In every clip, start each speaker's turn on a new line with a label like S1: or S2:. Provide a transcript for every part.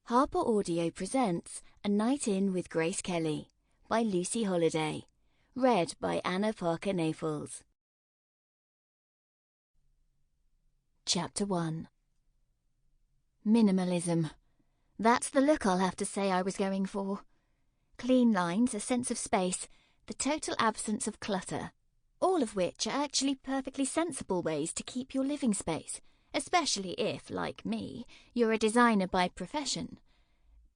S1: Harper Audio presents A Night In with Grace Kelly by Lucy Holliday. Read by Anna Parker-Naples. Chapter 1. Minimalism. That's the look I'll have to say I was going for. Clean lines, a sense of space, the total absence of clutter. All of which are actually perfectly sensible ways to keep your living space, especially if, like me, you're a designer by profession.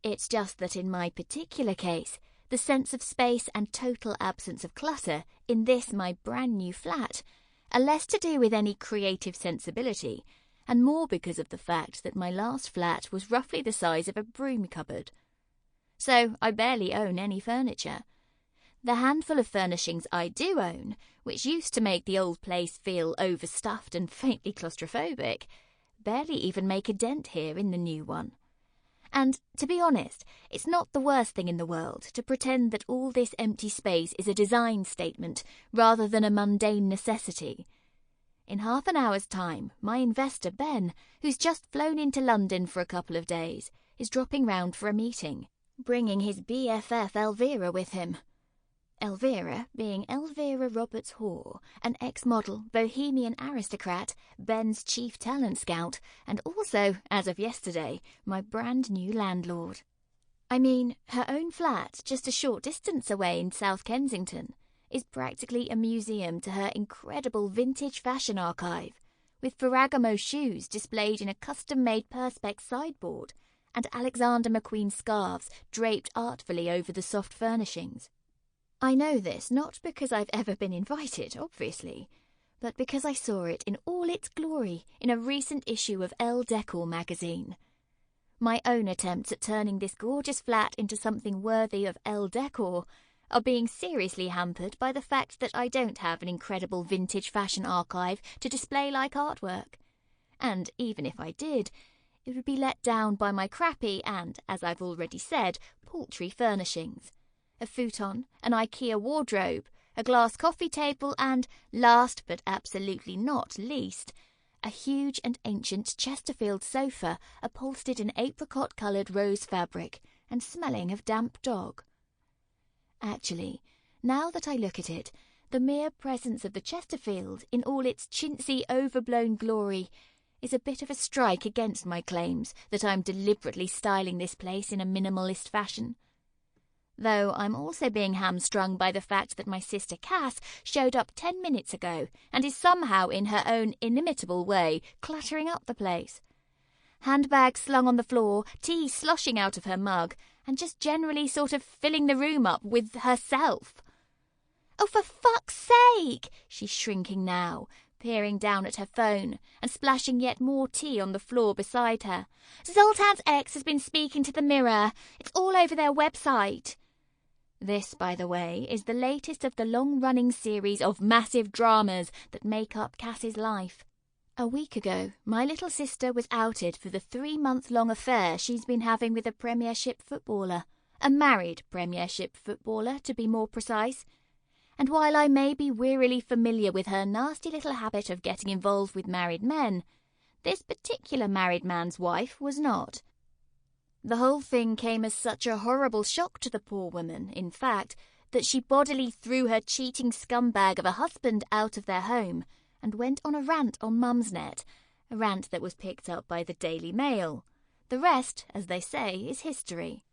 S1: It's just that in my particular case, the sense of space and total absence of clutter in this my brand new flat are less to do with any creative sensibility, and more because of the fact that my last flat was roughly the size of a broom cupboard. So I barely own any furniture. The handful of furnishings I do own, which used to make the old place feel overstuffed and faintly claustrophobic, barely even make a dent here in the new one. And, to be honest, it's not the worst thing in the world to pretend that all this empty space is a design statement rather than a mundane necessity. In half an hour's time, my investor Ben, who's just flown into London for a couple of days, is dropping round for a meeting, bringing his BFF Elvira with him. Elvira being Elvira Roberts Hoare, an ex-model, bohemian aristocrat, Ben's chief talent scout, and also, as of yesterday, my brand new landlord. I mean, her own flat, just a short distance away in South Kensington, is practically a museum to her incredible vintage fashion archive, with Ferragamo shoes displayed in a custom-made perspex sideboard, and Alexander McQueen scarves draped artfully over the soft furnishings. I know this not because I've ever been invited, obviously, but because I saw it in all its glory in a recent issue of Elle Decor magazine. My own attempts at turning this gorgeous flat into something worthy of Elle Decor are being seriously hampered by the fact that I don't have an incredible vintage fashion archive to display like artwork. And even if I did, it would be let down by my crappy and, as I've already said, paltry furnishings. A futon, an IKEA wardrobe, a glass coffee table, and, last but absolutely not least, a huge and ancient Chesterfield sofa upholstered in apricot-coloured rose fabric and smelling of damp dog. Actually, now that I look at it, the mere presence of the Chesterfield in all its chintzy, overblown glory is a bit of a strike against my claims that I'm deliberately styling this place in a minimalist fashion. Though I'm also being hamstrung by the fact that my sister Cass showed up 10 minutes ago and is somehow in her own inimitable way cluttering up the place. Handbags slung on the floor, tea sloshing out of her mug, and just generally sort of filling the room up with herself. "Oh, for fuck's sake!" she's shrinking now, peering down at her phone and splashing yet more tea on the floor beside her. "Zoltan's ex has been speaking to the Mirror. It's all over their website." This, by the way, is the latest of the long-running series of massive dramas that make up Cass's life. A week ago, my little sister was outed for the 3-month-long affair she's been having with a Premiership footballer, a married Premiership footballer, to be more precise. And while I may be wearily familiar with her nasty little habit of getting involved with married men, this particular married man's wife was not. The whole thing came as such a horrible shock to the poor woman, in fact, that she bodily threw her cheating scumbag of a husband out of their home and went on a rant on Mumsnet, a rant that was picked up by the Daily Mail. The rest, as they say, is history.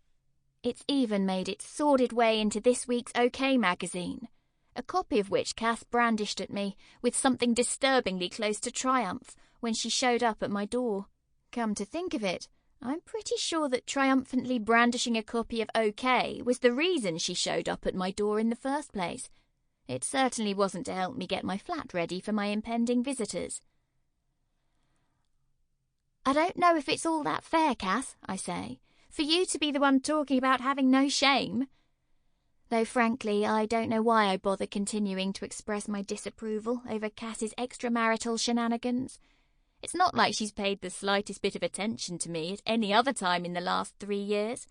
S1: It's even made its sordid way into this week's OK magazine, a copy of which Cass brandished at me with something disturbingly close to triumph when she showed up at my door. Come to think of it, I'm pretty sure that triumphantly brandishing a copy of OK was the reason she showed up at my door in the first place. It certainly wasn't to help me get my flat ready for my impending visitors. "I don't know if it's all that fair, Cass," I say, "for you to be the one talking about having no shame." Though frankly, I don't know why I bother continuing to express my disapproval over Cass's extramarital shenanigans. It's not like she's paid the slightest bit of attention to me at any other time in the last 3 years.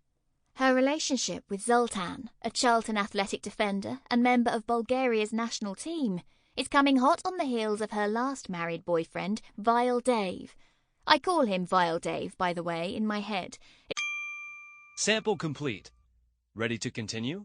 S1: Her relationship with Zoltan, a Charlton athletic defender and member of Bulgaria's national team, is coming hot on the heels of her last married boyfriend, Vile Dave. I call him Vile Dave, by the way, in my head.
S2: Sample complete. Ready to continue?